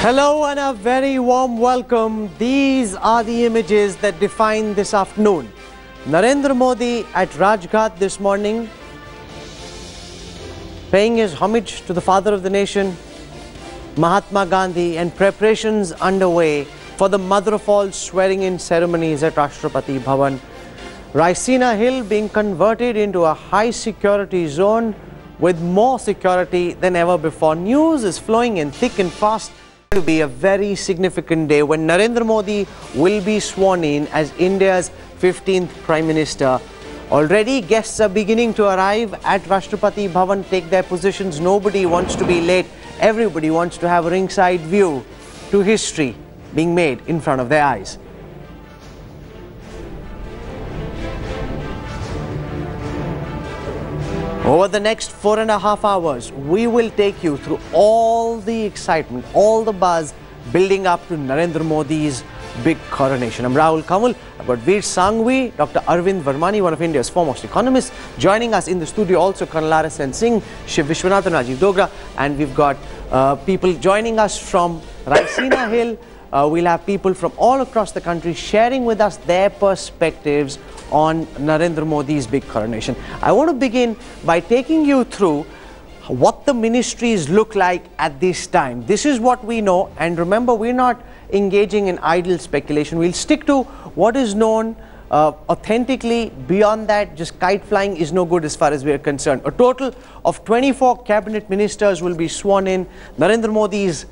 Hello and a very warm welcome. These are the images that define this afternoon. Narendra Modi at Rajghat this morning, paying his homage to the father of the nation, Mahatma Gandhi, and preparations underway for the mother of all swearing-in ceremonies at Rashtrapati Bhavan. Raisina Hill being converted into a high-security zone with more security than ever before. News is flowing in thick and fast. It will be a very significant day when Narendra Modi will be sworn in as India's 15th Prime Minister. Already guests are beginning to arrive at Rashtrapati Bhavan, take their positions. Nobody wants to be late. Everybody wants to have a ringside view to history being made in front of their eyes. Over the next 4.5 hours, we will take you through all the excitement, all the buzz building up to Narendra Modi's big coronation. I'm Rahul Kamal. I've got Veer Sangvi, Dr. Arvind Varmani, one of India's foremost economists. Joining us in the studio also Colonel R.S.N. Singh, Shiv Vishwanathan, Rajiv Dogra, and we've got people joining us from Raisina Hill. We'll have people from all across the country sharing with us their perspectives on Narendra Modi's big coronation. I want to begin by taking you through what the ministries look like at this time. This is what we know, and remember, we're not engaging in idle speculation. We'll stick to what is known authentically. Beyond that, just kite flying is no good as far as we're concerned. A total of 24 cabinet ministers will be sworn in. Narendra Modi's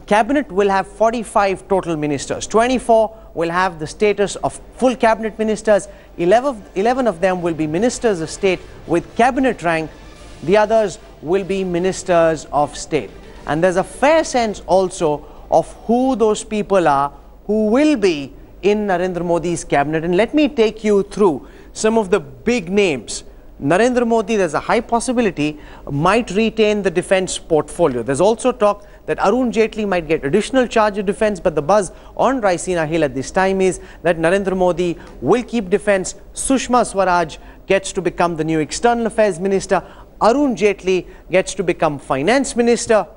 cabinet will have 45 total ministers. 24 will have the status of full cabinet ministers. 11 of them will be ministers of state with cabinet rank. The others will be ministers of state. And there's a fair sense also of who those people are who will be in Narendra Modi's cabinet. And let me take you through some of the big names. Narendra Modi, there's a high possibility, might retain the defense portfolio. There's also talk that Arun Jaitley might get additional charge of defense, but the buzz on Raisina Hill at this time is that Narendra Modi will keep defense. Sushma Swaraj gets to become the new external affairs minister. Arun Jaitley gets to become finance minister.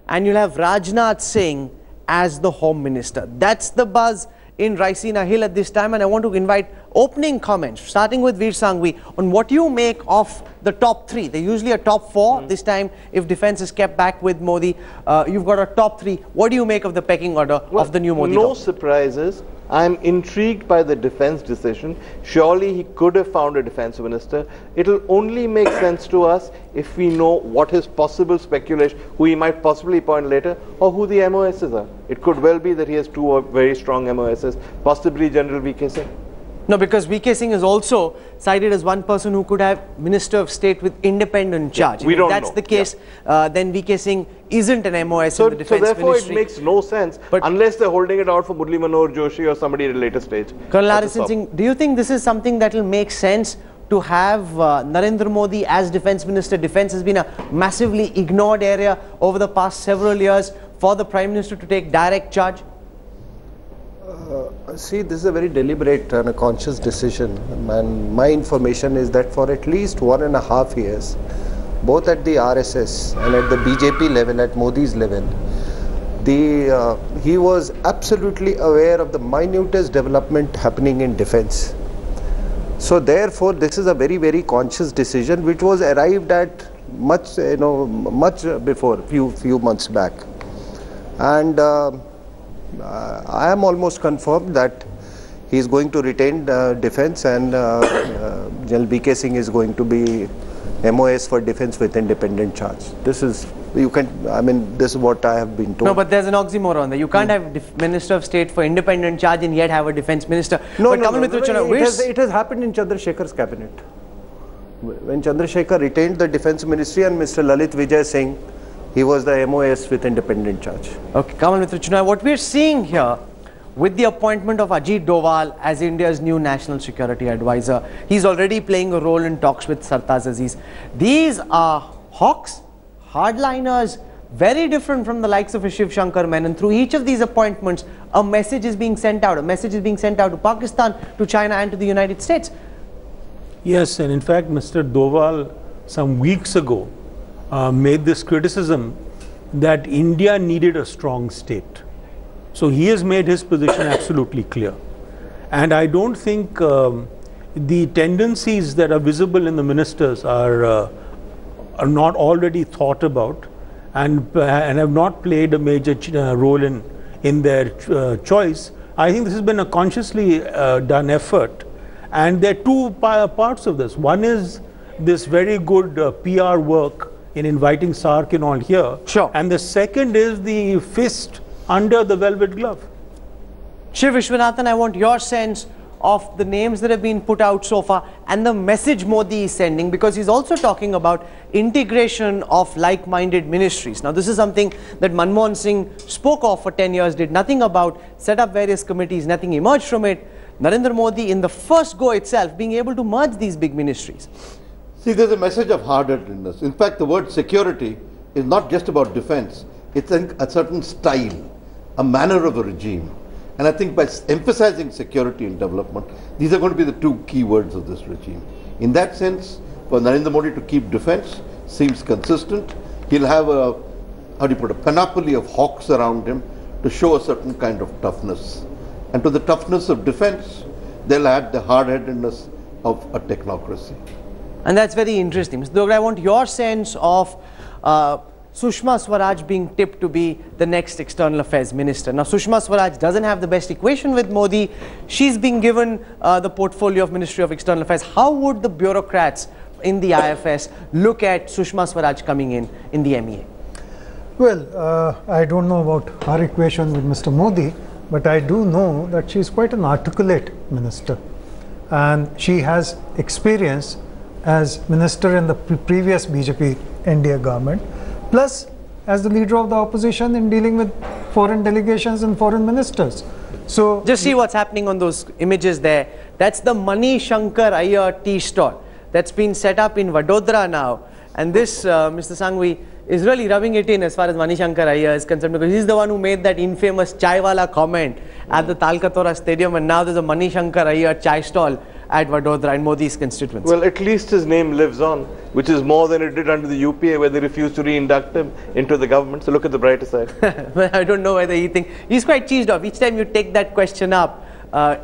And you'll have Rajnath Singh as the home minister. That's the buzz in Raisina Hill at this time, and I want to invite opening comments, starting with Veer Sangvi, on what you make of the top three. They're usually a top four. This time, if defense is kept back with Modi, you've got a top three. What do you make of the pecking order of the new Modi? No surprises. I'm intrigued by the defense decision. Surely he could have found a defense minister. It'll only make sense to us if we know what his possible speculation, who he might possibly appoint later, or who the MOSs are. It could well be that he has two very strong MOSs, possibly General V.K. Singh. No, because V.K. Singh is also cited as one person who could have Minister of State with independent charge. We don't know. If that's the case, then V.K. Singh isn't an MOS in the defense ministry. So therefore it makes no sense unless they're holding it out for Murli Manohar Joshi or somebody at a later stage. Colonel R.S.N. Singh, do you think this is something that will make sense to have Narendra Modi as defense minister? Defense has been a massively ignored area over the past several years for the Prime Minister to take direct charge. See, this is a very deliberate and a conscious decision, and my information is that for at least 1.5 years, both at the RSS and at the BJP level, at Modi's level, he was absolutely aware of the minutest development happening in defense. So therefore, this is a very, very conscious decision which was arrived at much before, few months back. And I am almost confirmed that he is going to retain defense, and General V.K. Singh is going to be MOS for defense with independent charge. This is, this is what I have been told. No, but there's an oxymoron there. You can't have Minister of State for independent charge and yet have a defense minister. It has happened in Chandrasekhar's cabinet. When Chandrasekhar retained the defense ministry and Mr. Lalit Vijay Singh, he was the MOS with independent charge. Okay, Kamal Mitra Chunai, what we're seeing here with the appointment of Ajit Doval as India's new national security advisor, he's already playing a role in talks with Sartaj Aziz. These are hawks, hardliners, very different from the likes of a Shiv Shankar Menon. Through each of these appointments, a message is being sent out. A message is being sent out to Pakistan, to China, and to the United States. Yes, and in fact, Mr. Doval, some weeks ago, made this criticism that India needed a strong state. So he has made his position absolutely clear. And I don't think the tendencies that are visible in the ministers are not already thought about and have not played a major role in their choice. I think this has been a consciously done effort. And there are two parts of this. One is this very good PR work in inviting SAARC and all here. Sure. And the second is the fist under the velvet glove. Shiv Vishwanathan, I want your sense of the names that have been put out so far and the message Modi is sending, because he's also talking about integration of like-minded ministries. Now, this is something that Manmohan Singh spoke of for 10 years, did nothing about, set up various committees, nothing emerged from it. Narendra Modi, in the first go itself, being able to merge these big ministries. See, there's a message of hard-headedness. In fact, the word security is not just about defense. It's a certain style, a manner of a regime. And I think by emphasizing security and development, these are going to be the two key words of this regime. In that sense, for Narendra Modi to keep defense seems consistent. He'll have a, how do you put it, a panoply of hawks around him to show a certain kind of toughness. And to the toughness of defense, they'll add the hard-headedness of a technocracy. And that's very interesting. Mr. Dogra, I want your sense of Sushma Swaraj being tipped to be the next External Affairs Minister. Now, Sushma Swaraj doesn't have the best equation with Modi. She's being given the portfolio of Ministry of External Affairs. How would the bureaucrats in the IFS look at Sushma Swaraj coming in the MEA? Well, I don't know about her equation with Mr. Modi, but I do know that she is quite an articulate minister. And she has experience as minister in the previous BJP NDA government, plus as the leader of the opposition in dealing with foreign delegations and foreign ministers. So just see what's happening on those images there. That's the Mani Shankar Iyer tea stall that's been set up in Vadodara now. And this, Mr. Sanghvi, is really rubbing it in as far as Mani Shankar Iyer is concerned, because he's the one who made that infamous chai wala comment at the Talkatora Stadium, and now there's a Mani Shankar Iyer chai stall at Vadodara in Modi's constituency. Well, at least his name lives on, which is more than it did under the UPA, where they refused to re-induct him into the government. So look at the brighter side. Well, I don't know whether he thinks he's quite cheesed off. Each time you take that question up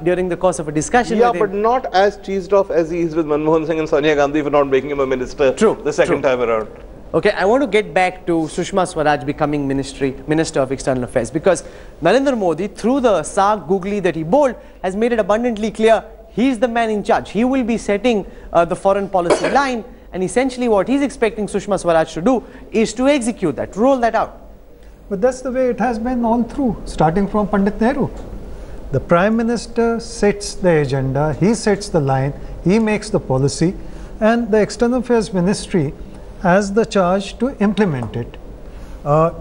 during the course of a discussion with him. But not as cheesed off as he is with Manmohan Singh and Sonia Gandhi for not making him a minister the second time around. Okay, I want to get back to Sushma Swaraj becoming Minister of External Affairs, because Narendra Modi, through the SAARC googly that he bowled, has made it abundantly clear he's the man in charge. He will be setting the foreign policy line, and essentially what he's expecting Sushma Swaraj to do is to execute that, roll that out. but that's the way it has been all through, starting from Pandit Nehru. The Prime Minister sets the agenda, he sets the line, he makes the policy, and the External Affairs Ministry has the charge to implement it.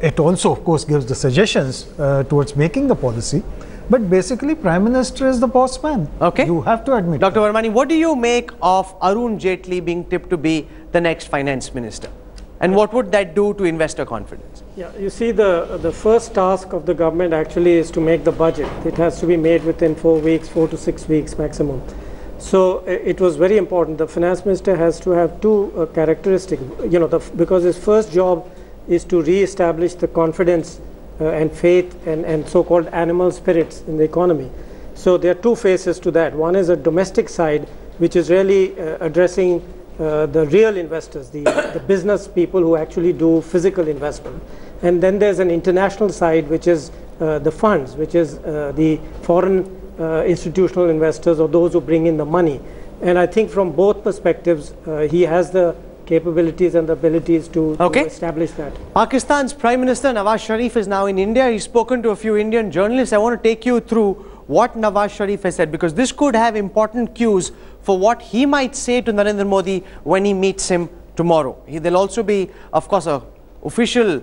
It also, of course, gives the suggestions towards making the policy, but basically Prime Minister is the boss man. Okay. You have to admit Dr. that. Varmani, what do you make of Arun Jaitley being tipped to be the next finance minister? And what would that do to investor confidence? Yeah, you see, the first task of the government actually is to make the budget. It has to be made within 4 weeks, 4 to 6 weeks maximum. So it was very important. The finance minister has to have two characteristics, because his first job is to re-establish the confidence and faith and so-called animal spirits in the economy. So there are two phases to that. One is a domestic side, which is really addressing the real investors, the business people who actually do physical investment. And then there's an international side, which is the funds, which is the foreign institutional investors or those who bring in the money. And I think from both perspectives, he has the capabilities and the abilities to establish that. Pakistan's Prime Minister Nawaz Sharif is now in India. He's spoken to a few Indian journalists. I want to take you through what Nawaz Sharif has said, because this could have important cues for what he might say to Narendra Modi when he meets him tomorrow. There'll also be, of course, an official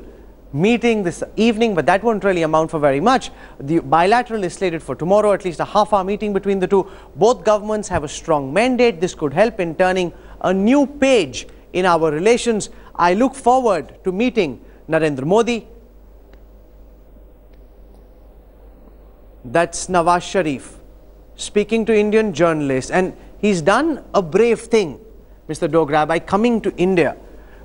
meeting this evening, but that won't really amount for very much. The bilateral is slated for tomorrow, at least a half-hour meeting between the two. Both governments have a strong mandate. This could help in turning a new page in our relations. I look forward to meeting Narendra Modi. That's Nawaz Sharif speaking to Indian journalists, and he's done a brave thing, Mr. Dogra, by coming to India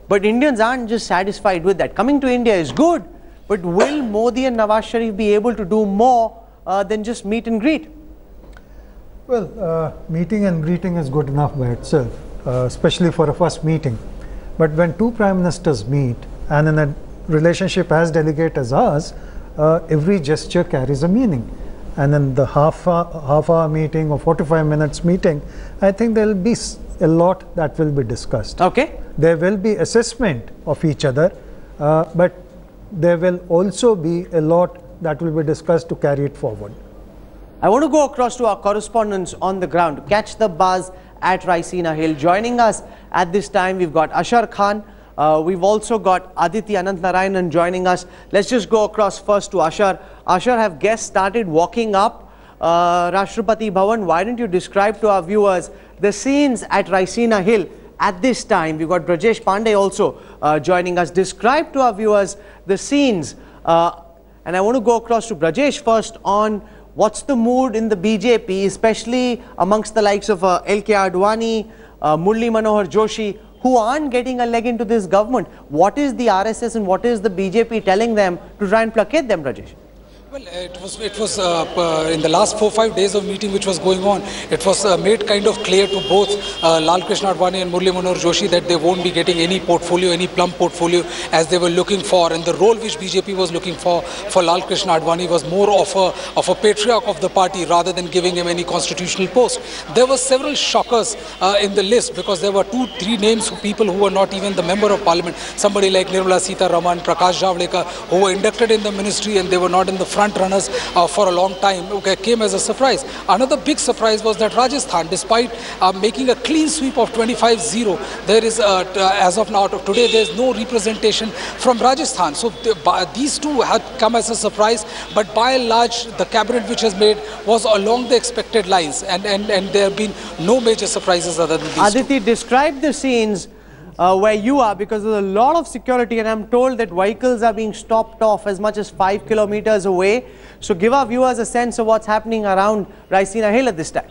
But Indians aren't just satisfied with that. Coming to India is good, but will Modi and Nawaz Sharif be able to do more than just meet and greet? Well, meeting and greeting is good enough by itself, especially for a first meeting. But when two prime ministers meet, and in a relationship as delicate as ours, every gesture carries a meaning. And in the half-hour meeting or 45 minutes meeting, I think there will be a lot that will be discussed. Okay. There will be assessment of each other, but there will also be a lot that will be discussed to carry it forward. I want to go across to our correspondents on the ground to catch the buzz at Raisina Hill. Joining us at this time, we've got Ashar Khan. We've also got Aditi Anantnarayanan joining us. Let's just go across first to Ashar. Ashar, have guests started walking up Rashtrapati Bhavan? Why don't you describe to our viewers the scenes at Raisina Hill at this time? We've got Brajesh Pandey also joining us. Describe to our viewers the scenes. And I want to go across to Brajesh first on what's the mood in the BJP, especially amongst the likes of L.K. Advani, Murli Manohar Joshi, who aren't getting a leg into this government. What is the RSS and what is the BJP telling them to try and placate them, Brajesh? Well, it was in the last 4-5 days of meeting which was going on, it was made kind of clear to both Lal Krishna Advani and Murli Manohar Joshi that they won't be getting any portfolio, any plump portfolio as they were looking for. And the role which BJP was looking for Lal Krishna Advani was more of a patriarch of the party rather than giving him any constitutional post. There were several shockers in the list because there were 2-3 names of people who were not even the member of parliament. Somebody like Nirmala Sitharaman, Prakash Javadekar, who were inducted in the ministry and they were not in the front runners for a long time. Came as a surprise. Another big surprise was that Rajasthan, despite making a clean sweep of 25-0, there is as of now today there is no representation from Rajasthan. So these two had come as a surprise, but by and large the cabinet which has made was along the expected lines, and there have been no major surprises other than these Aditi, describe the scenes where you are, because there's a lot of security and I'm told that vehicles are being stopped off as much as 5 kilometers away. So give our viewers a sense of what's happening around Raisina Hill at this time.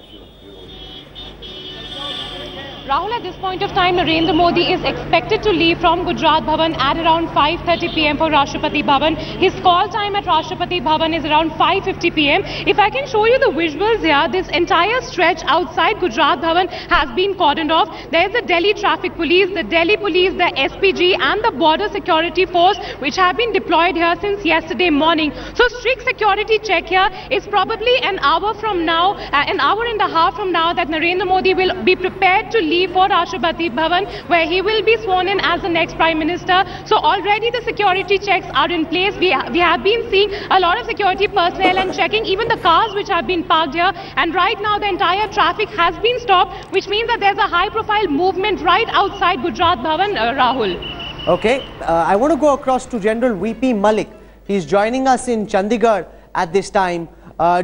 Rahul, at this point of time, Narendra Modi is expected to leave from Gujarat Bhavan at around 5:30 p.m. for Rashtrapati Bhavan. His call time at Rashtrapati Bhavan is around 5:50 p.m. If I can show you the visuals here, this entire stretch outside Gujarat Bhavan has been cordoned off. There is the Delhi Traffic Police, the Delhi Police, the SPG and the Border Security Force which have been deployed here since yesterday morning. So strict security check here is probably an hour from now, an hour and a half from now, that Narendra Modi will be prepared to leave for Rashtrapati Bhavan, where he will be sworn in as the next Prime Minister. So already the security checks are in place. We have been seeing a lot of security personnel and checking even the cars which have been parked here. And right now the entire traffic has been stopped, which means that there's a high-profile movement right outside Gujarat Bhavan, Rahul. Okay, I want to go across to General VP Malik. He's joining us in Chandigarh at this time.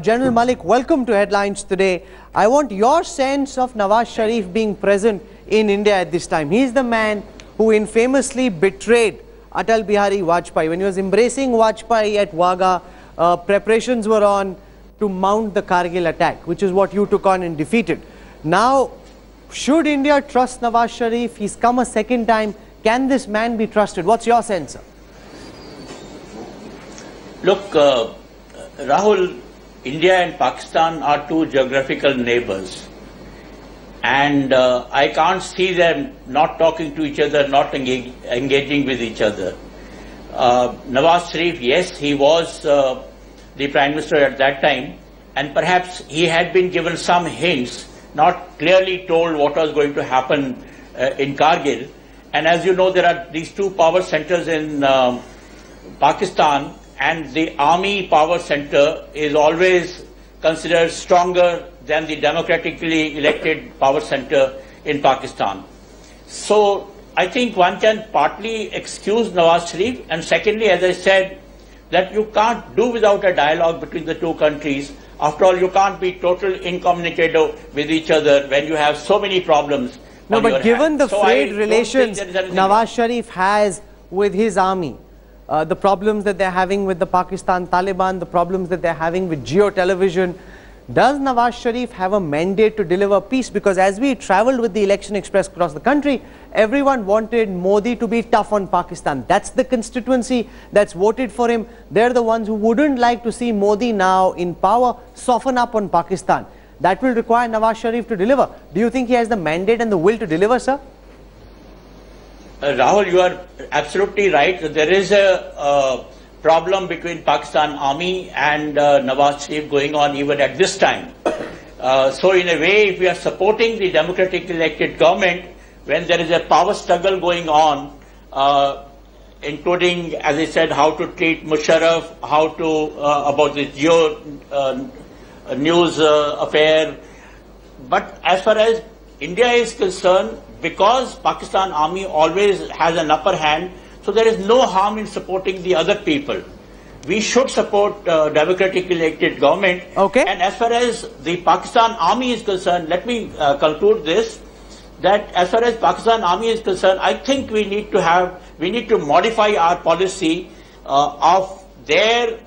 General Malik, welcome to Headlines today. I want your sense of Nawaz Sharif being present in India at this time. He's the man who infamously betrayed Atal Bihari Vajpayee. When he was embracing Vajpayee at Wagah, preparations were on to mount the Kargil attack, which is what you took on and defeated. Now, should India trust Nawaz Sharif? He's come a second time. Can this man be trusted? What's your sense, sir? Look, Rahul, India and Pakistan are two geographical neighbors, and I can't see them not talking to each other, not engaging with each other. Nawaz Sharif, yes, he was the Prime Minister at that time, and perhaps he had been given some hints, not clearly told what was going to happen in Kargil. And as you know, there are these two power centers in Pakistan, and the army power center is always considered stronger than the democratically elected power center in Pakistan. So I think one can partly excuse Nawaz Sharif, and secondly, as I said, that you can't do without a dialogue between the two countries. After all, you can't be total incommunicado with each other when you have so many problems. No, but given the frayed relations Nawaz Sharif has with his army, the problems that they're having with the Pakistan Taliban, the problems that they're having with Geo television, Does Nawaz Sharif have a mandate to deliver peace? Because as we travelled with the Election Express across the country, everyone wanted Modi to be tough on Pakistan. That's the constituency that's voted for him. They're the ones who wouldn't like to see Modi now in power soften up on Pakistan. That will require Nawaz Sharif to deliver. Do you think he has the mandate and the will to deliver, sir? Rahul, you are absolutely right. There is a problem between Pakistan Army and Nawaz Sharif going on even at this time. So in a way, if we are supporting the democratically elected government, when there is a power struggle going on, including, as I said, how to treat Musharraf, how to, about the geo news affair. But as far as India is concerned, because Pakistan Army always has an upper hand, so there is no harm in supporting the other people. We should support democratically elected government. Okay. And as far as the Pakistan Army is concerned, let me conclude this, that as far as Pakistan Army is concerned, I think we need to modify our policy of their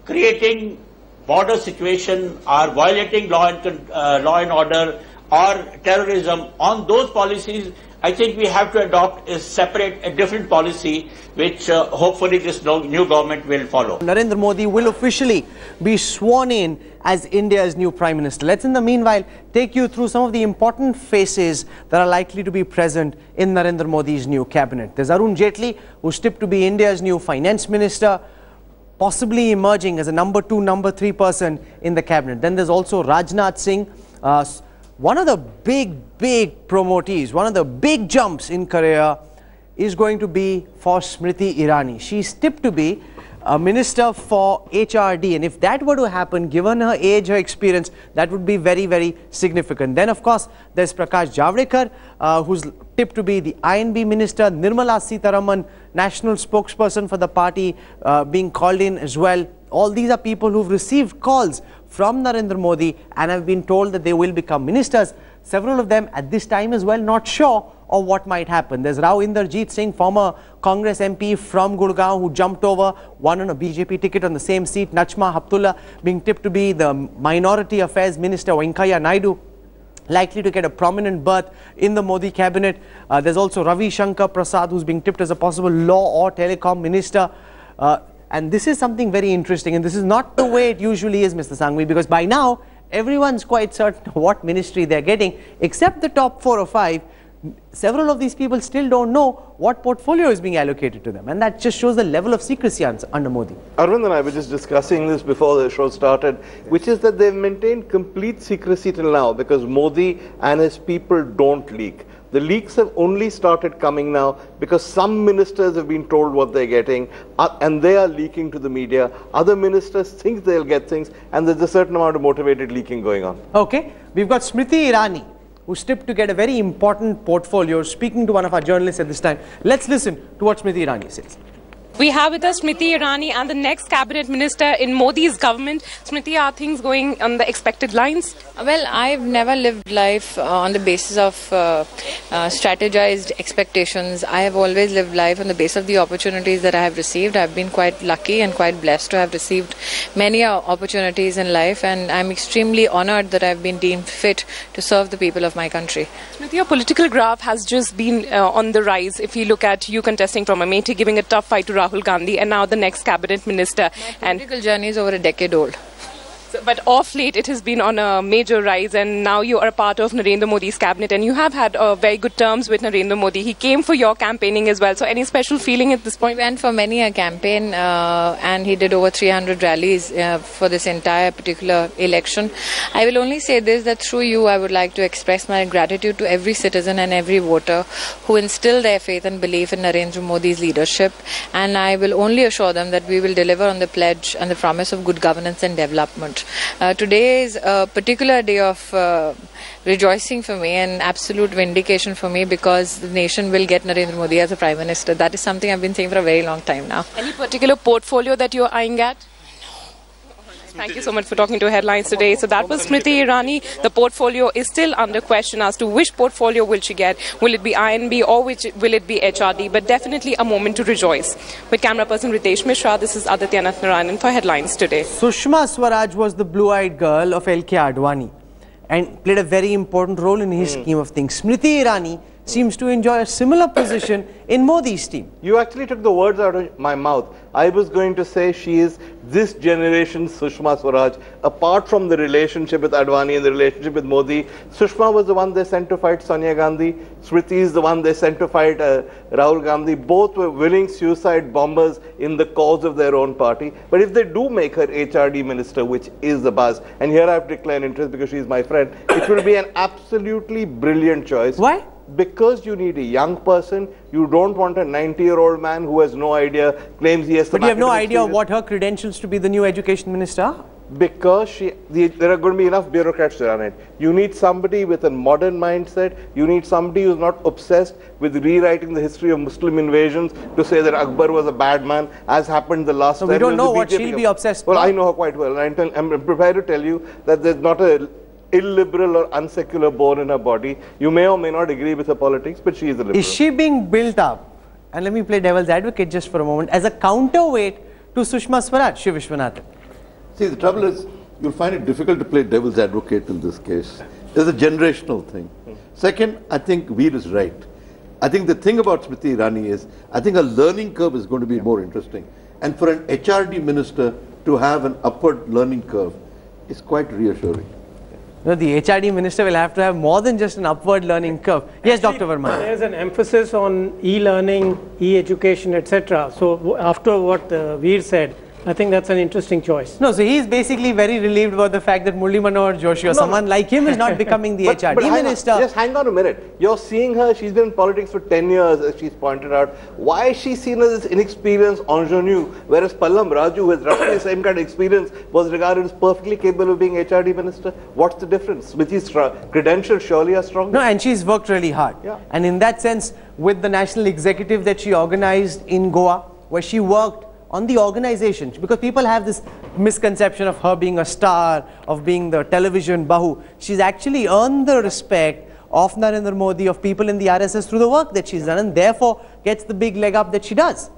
creating border situation or violating law and order or terrorism. On those policies, I think we have to adopt a different policy, which hopefully this new government will follow. Narendra Modi will officially be sworn in as India's new Prime Minister. Let's in the meanwhile take you through some of the important faces that are likely to be present in Narendra Modi's new cabinet. There's Arun Jaitley, who's tipped to be India's new Finance Minister, possibly emerging as a number 2, number 3 person in the cabinet. Then there's also Rajnath Singh, one of the big promotees, one of the big jumps in career is going to be for Smriti Irani. She's tipped to be a minister for HRD, and if that were to happen, given her age, her experience, that would be very significant. Then of course there's Prakash Javadekar, who's tipped to be the INB minister. Nirmala Sitharaman, national spokesperson for the party, being called in as well. All these are people who've received calls from Narendra Modi and have been told that they will become ministers. Several of them at this time as well not sure of what might happen. There's Rao Inderjeet Singh, former Congress MP from Gurgaon, who jumped over, won on a BJP ticket on the same seat. Nachma Haptullah being tipped to be the Minority Affairs Minister. Venkaiah Naidu likely to get a prominent berth in the Modi cabinet. There's also Ravi Shankar Prasad, who's being tipped as a possible law or telecom minister. And this is something very interesting, and this is not the way it usually is, Mr. Sanghvi, because by now everyone's quite certain what ministry they're getting, except the top 4 or 5. Several of these people still don't know what portfolio is being allocated to them, and that just shows the level of secrecy under Modi. Arvind and I were just discussing this before the show started, which is that they've maintained complete secrecy till now because Modi and his people don't leak. The leaks have only started coming now because some ministers have been told what they're getting and they are leaking to the media. Other ministers think they'll get things, and there's a certain amount of motivated leaking going on. Okay, we've got Smriti Irani, who's tipped to get a very important portfolio, speaking to one of our journalists at this time. Let's listen to what Smriti Irani says. We have with us Smriti Irani and the next cabinet minister in Modi's government. Smriti, are things going on the expected lines? Well, I've never lived life on the basis of strategized expectations. I have always lived life on the basis of the opportunities that I have received. I've been quite lucky and quite blessed to have received many opportunities in life, and I'm extremely honored that I've been deemed fit to serve the people of my country. Smriti, your political graph has just been on the rise. If you look at you contesting from Amethi, giving a tough fight to Rahul Gandhi, and now the next cabinet minister. My political journey is over a decade old. So, but off late it has been on a major rise, and now you are a part of Narendra Modi's cabinet, and you have had very good terms with Narendra Modi. He came for your campaigning as well. So any special feeling at this point? He went for many a campaign and he did over 300 rallies for this entire particular election. I will only say this, that through you I would like to express my gratitude to every citizen and every voter who instilled their faith and belief in Narendra Modi's leadership, and I will only assure them that we will deliver on the pledge and the promise of good governance and development. Today is a particular day of rejoicing for me and absolute vindication for me, because the nation will get Narendra Modi as a Prime Minister. That is something I've been saying for a very long time now. Any particular portfolio that you're eyeing at? Thank you so much for talking to Headlines today. So that was Smriti Irani. The portfolio is still under question as to which portfolio will she get. Will it be INB or will it be HRD? But definitely a moment to rejoice. With camera person Ritesh Mishra, this is Aditya Nathnarayanan for Headlines today. Sushma Swaraj was the blue-eyed girl of LK Advani and played a very important role in his scheme of things. Smriti Irani seems to enjoy a similar position in Modi's team. You actually took the words out of my mouth. I was going to say she is this generation's Sushma Swaraj. Apart from the relationship with Advani and the relationship with Modi, Sushma was the one they sent to fight Sonia Gandhi. Smriti is the one they sent to fight Rahul Gandhi. Both were willing suicide bombers in the cause of their own party. But if they do make her HRD minister, which is the buzz, and here I have declared interest because she is my friend, it will be an absolutely brilliant choice. Why? Because you need a young person. You don't want a 90-year-old man who has no idea, claims he has some. But you have no idea of what her credentials to be the new education minister are? Because there are going to be enough bureaucrats to run it. You need somebody with a modern mindset. You need somebody who's not obsessed with rewriting the history of Muslim invasions to say that Akbar was a bad man, as happened the last time. So we don't know what she'll be obsessed with. Well, I know her quite well. And I'm prepared to tell you that there's not a illiberal or unsecular bone in her body. You may or may not agree with her politics, but she is a liberal. Is she being built up, and let me play devil's advocate just for a moment, as a counterweight to Sushma Swaraj, Shiv Vishwanathan? See, the trouble is, you'll find it difficult to play devil's advocate in this case. It's a generational thing. Second, I think Veer is right. I think the thing about Smriti Irani is, I think a learning curve is going to be more interesting. And for an HRD minister to have an upward learning curve is quite reassuring. No, the HRD minister will have to have more than just an upward learning curve. Yes, Dr. Verma. There's an emphasis on e-learning, e-education, etc. So after what Veer said, I think that's an interesting choice. No, so he's basically very relieved about the fact that Murli Manohar Joshi or someone like him is not becoming the HRD minister. Just hang on a minute. You're seeing her, she's been in politics for 10 years, as she's pointed out. Why is she seen as this inexperienced ingenue, whereas Pallam Raju, who has roughly the same kind of experience, was regarded as perfectly capable of being HRD minister? What's the difference? Smriti's credentials surely are stronger. No, and she's worked really hard. Yeah. And in that sense, with the national executive that she organized in Goa, where she worked on the organization, because people have this misconception of her being a star, of being the television bahu. She's actually earned the respect of Narendra Modi, of people in the RSS through the work that she's done, and therefore gets the big leg up that she does.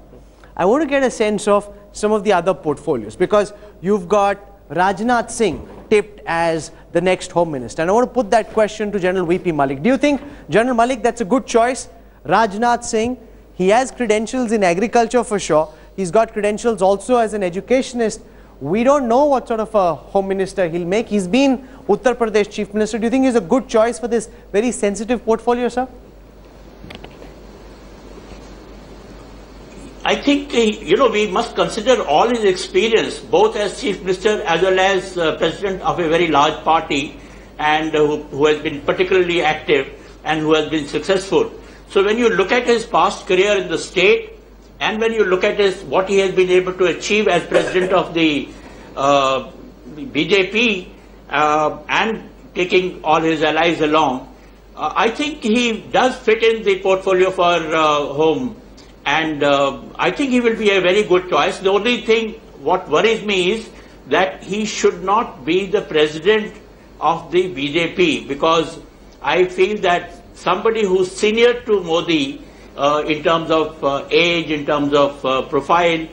I want to get a sense of some of the other portfolios, because you've got Rajnath Singh tipped as the next Home Minister, and I want to put that question to General VP Malik. Do you think, General Malik, that's a good choice? Rajnath Singh, he has credentials in agriculture for sure. He's got credentials also as an educationist. We don't know what sort of a Home Minister he'll make. He's been Uttar Pradesh Chief Minister. Do you think he's a good choice for this very sensitive portfolio, sir? I think, we must consider all his experience, both as Chief Minister as well as President of a very large party, and who has been particularly active and who has been successful. So when you look at his past career in the state, and when you look at what he has been able to achieve as President of the BJP and taking all his allies along, I think he does fit in the portfolio for home, and I think he will be a very good choice. The only thing what worries me is that he should not be the President of the BJP, because I feel that somebody who's senior to Modi in terms of age, in terms of profile,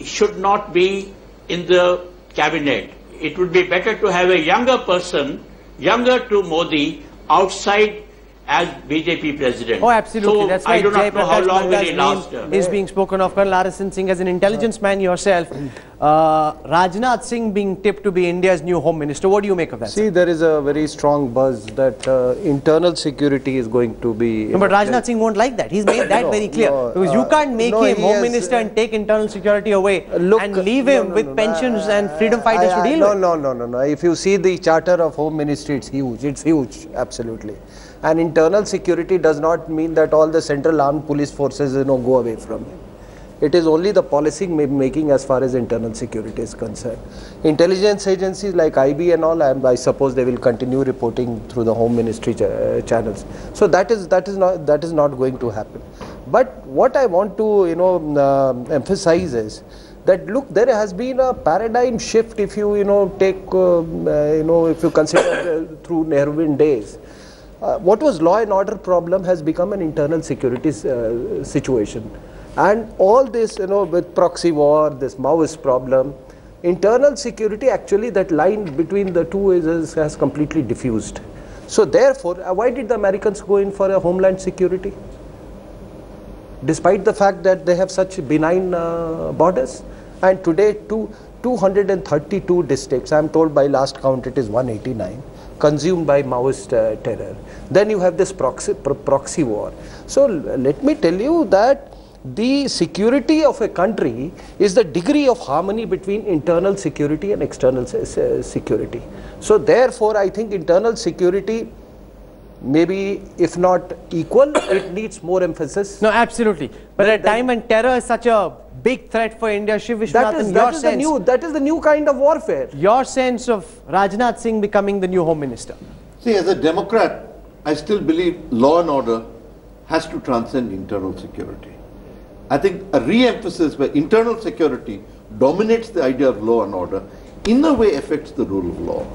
should not be in the cabinet. It would be better to have a younger person, younger to Modi, outside as BJP president. Oh, absolutely. So that's why I do not know how long will he last. Is being spoken of. Colonel Arasan Singh, as an intelligence man yourself, Rajnath Singh being tipped to be India's new Home Minister. What do you make of that? See, there is a very strong buzz that internal security is going to be... No, but Rajnath Singh won't like that. He's made that very clear. Because you can't make him Home Minister and take internal security away and leave him with pensions and freedom fighters to deal with. No. If you see the charter of Home Ministry, it's huge. It's huge, absolutely. And internal security does not mean that all the central armed police forces go away from him. It is only the policy making as far as internal security is concerned. Intelligence agencies like IB and all, I suppose they will continue reporting through the Home Ministry channels. So that is not going to happen. But what I want to emphasize is that look, there has been a paradigm shift if you take if you consider through Nehruvian days. What was law and order problem has become an internal security situation, and all this with proxy war, this Maoist problem, internal security, actually that line between the two has completely diffused. So therefore, why did the Americans go in for a homeland security? Despite the fact that they have such benign borders, and today 232 districts, I am told by last count it is 189, consumed by Maoist terror. Then you have this proxy war. So let me tell you that the security of a country is the degree of harmony between internal security and external security. So therefore, I think internal security, maybe if not equal, it needs more emphasis. No, absolutely. But at a time when terror is such a big threat for India, Shiv Vishwanathan, that is the new kind of warfare. Your sense of Rajnath Singh becoming the new Home Minister? See, as a Democrat, I still believe law and order has to transcend internal security. I think a re-emphasis where internal security dominates the idea of law and order in a way affects the rule of law.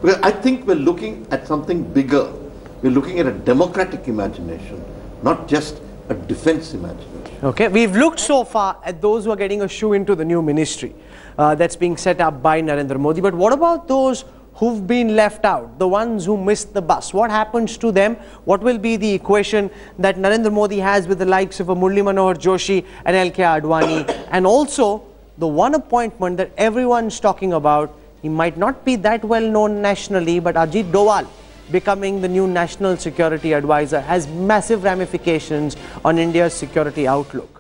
Because I think we're looking at something bigger. We're looking at a democratic imagination, not just a defense imagination. Okay, we've looked so far at those who are getting a shoe into the new ministry that's being set up by Narendra Modi. But what about those who've been left out, the ones who missed the bus? What happens to them? What will be the equation that Narendra Modi has with the likes of a Murli Manohar Joshi and L.K. Advani? And also, the one appointment that everyone's talking about, he might not be that well known nationally, but Ajit Doval becoming the new National Security Advisor has massive ramifications on India's security outlook.